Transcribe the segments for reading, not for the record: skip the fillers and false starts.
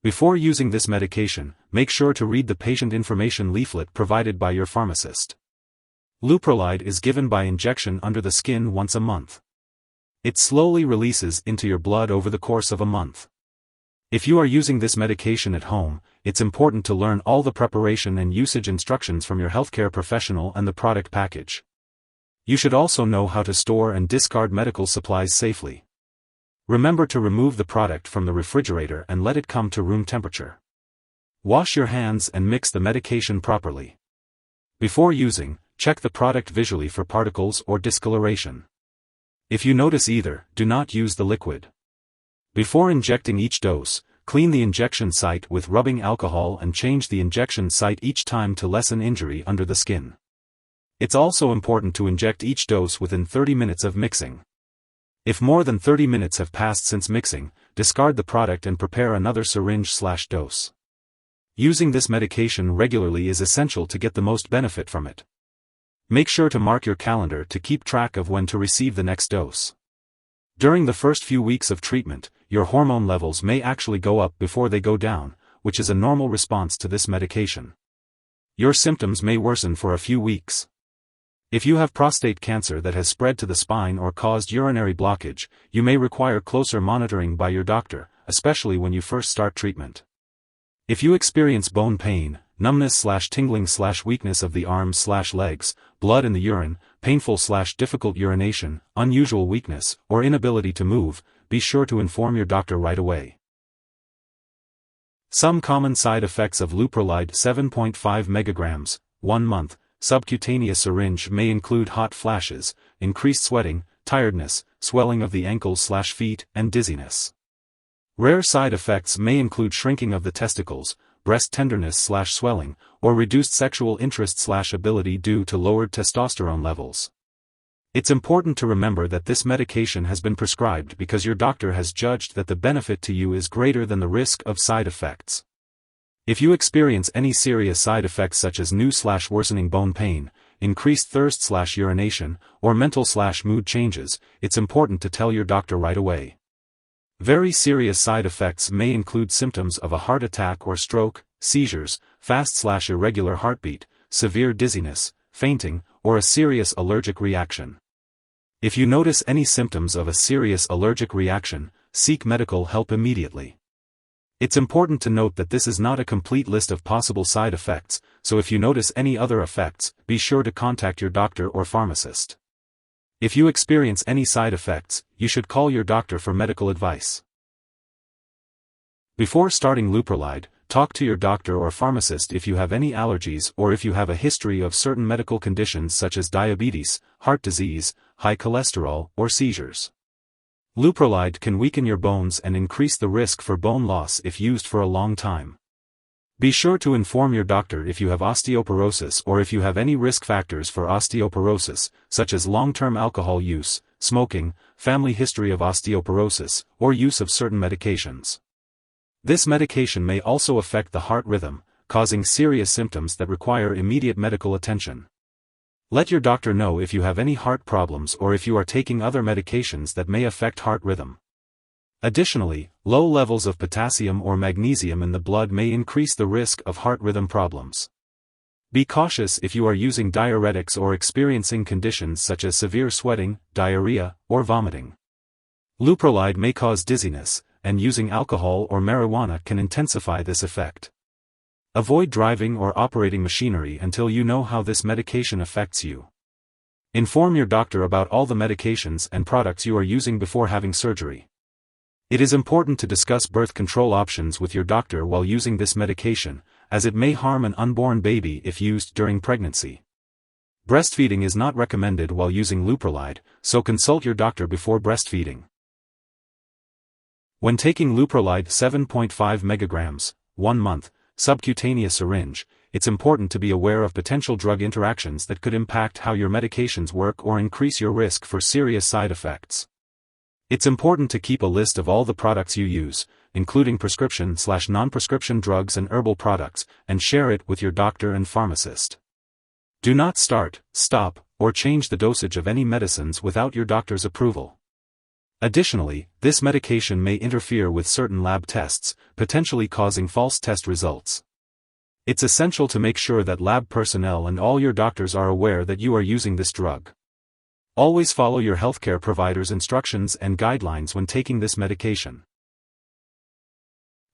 Before using this medication, make sure to read the Patient Information Leaflet provided by your pharmacist. Leuprolide is given by injection under the skin once a month. It slowly releases into your blood over the course of a month. If you are using this medication at home, it's important to learn all the preparation and usage instructions from your healthcare professional and the product package. You should also know how to store and discard medical supplies safely. Remember to remove the product from the refrigerator and let it come to room temperature. Wash your hands and mix the medication properly. Before using, check the product visually for particles or discoloration. If you notice either, do not use the liquid. Before injecting each dose, clean the injection site with rubbing alcohol and change the injection site each time to lessen injury under the skin. It's also important to inject each dose within 30 minutes of mixing. If more than 30 minutes have passed since mixing, discard the product and prepare another syringe/dose. Using this medication regularly is essential to get the most benefit from it. Make sure to mark your calendar to keep track of when to receive the next dose. During the first few weeks of treatment, your hormone levels may actually go up before they go down, which is a normal response to this medication. Your symptoms may worsen for a few weeks. If you have prostate cancer that has spread to the spine or caused urinary blockage, you may require closer monitoring by your doctor, especially when you first start treatment. If you experience bone pain, numbness/tingling/weakness of the arms/legs, blood in the urine, painful/difficult urination, unusual weakness, or inability to move, be sure to inform your doctor right away. Some common side effects of Leuprolide 7.5 mg, 1 month, subcutaneous syringe may include hot flashes, increased sweating, tiredness, swelling of the ankles/feet, and dizziness. Rare side effects may include shrinking of the testicles, breast tenderness/swelling, or reduced sexual interest/ability due to lowered testosterone levels. It's important to remember that this medication has been prescribed because your doctor has judged that the benefit to you is greater than the risk of side effects. If you experience any serious side effects such as new/worsening bone pain, increased thirst/urination, or mental/mood changes, it's important to tell your doctor right away. Very serious side effects may include symptoms of a heart attack or stroke, seizures, fast/irregular heartbeat, severe dizziness, fainting, or a serious allergic reaction. If you notice any symptoms of a serious allergic reaction, seek medical help immediately. It's important to note that this is not a complete list of possible side effects, so if you notice any other effects, be sure to contact your doctor or pharmacist. If you experience any side effects, you should call your doctor for medical advice. Before starting Leuprolide, talk to your doctor or pharmacist if you have any allergies or if you have a history of certain medical conditions such as diabetes, heart disease, high cholesterol, or seizures. Leuprolide can weaken your bones and increase the risk for bone loss if used for a long time. Be sure to inform your doctor if you have osteoporosis or if you have any risk factors for osteoporosis, such as long-term alcohol use, smoking, family history of osteoporosis, or use of certain medications. This medication may also affect the heart rhythm, causing serious symptoms that require immediate medical attention. Let your doctor know if you have any heart problems or if you are taking other medications that may affect heart rhythm. Additionally, low levels of potassium or magnesium in the blood may increase the risk of heart rhythm problems. Be cautious if you are using diuretics or experiencing conditions such as severe sweating, diarrhea, or vomiting. Leuprolide may cause dizziness, and using alcohol or marijuana can intensify this effect. Avoid driving or operating machinery until you know how this medication affects you. Inform your doctor about all the medications and products you are using before having surgery. It is important to discuss birth control options with your doctor while using this medication, as it may harm an unborn baby if used during pregnancy. Breastfeeding is not recommended while using Leuprolide, so consult your doctor before breastfeeding. When taking Leuprolide 7.5 mg, 1 month, subcutaneous syringe, it's important to be aware of potential drug interactions that could impact how your medications work or increase your risk for serious side effects. It's important to keep a list of all the products you use, including prescription/non-prescription drugs and herbal products, and share it with your doctor and pharmacist. Do not start, stop, or change the dosage of any medicines without your doctor's approval. Additionally, this medication may interfere with certain lab tests, potentially causing false test results. It's essential to make sure that lab personnel and all your doctors are aware that you are using this drug. Always follow your healthcare provider's instructions and guidelines when taking this medication.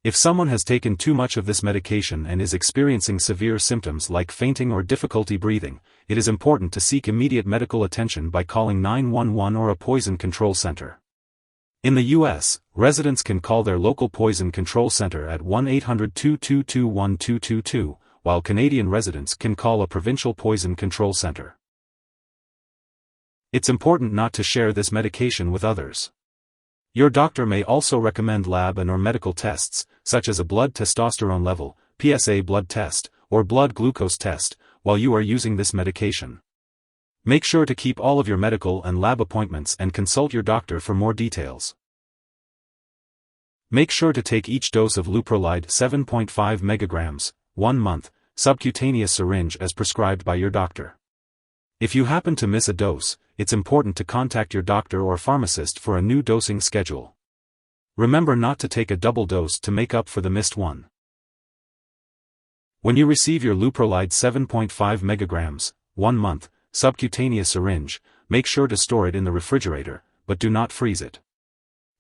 If someone has taken too much of this medication and is experiencing severe symptoms like fainting or difficulty breathing, it is important to seek immediate medical attention by calling 911 or a poison control center. In the U.S., residents can call their local poison control center at 1-800-222-1222, while Canadian residents can call a provincial poison control center. It's important not to share this medication with others. Your doctor may also recommend lab and/or medical tests, such as a blood testosterone level, PSA blood test, or blood glucose test, while you are using this medication. Make sure to keep all of your medical and lab appointments and consult your doctor for more details. Make sure to take each dose of Leuprolide 7.5 mg, 1 month, subcutaneous syringe as prescribed by your doctor. If you happen to miss a dose, it's important to contact your doctor or pharmacist for a new dosing schedule. Remember not to take a double dose to make up for the missed one. When you receive your Leuprolide 7.5 mg, 1 month, subcutaneous syringe, make sure to store it in the refrigerator, but do not freeze it.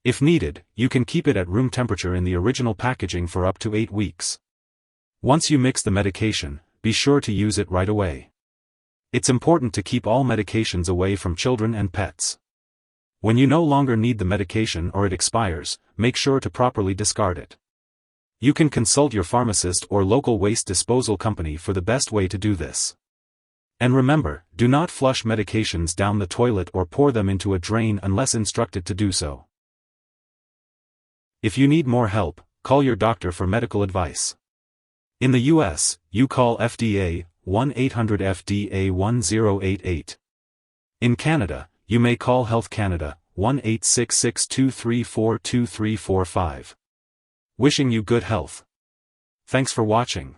If needed, you can keep it at room temperature in the original packaging for up to 8 weeks. Once you mix the medication, be sure to use it right away. It's important to keep all medications away from children and pets. When you no longer need the medication or it expires, make sure to properly discard it. You can consult your pharmacist or local waste disposal company for the best way to do this. And remember, do not flush medications down the toilet or pour them into a drain unless instructed to do so. If you need more help, call your doctor for medical advice. In the U.S., you call FDA 1-800-FDA-1088. In Canada, you may call Health Canada 1-866-234-2345. Wishing you good health. Thanks for watching.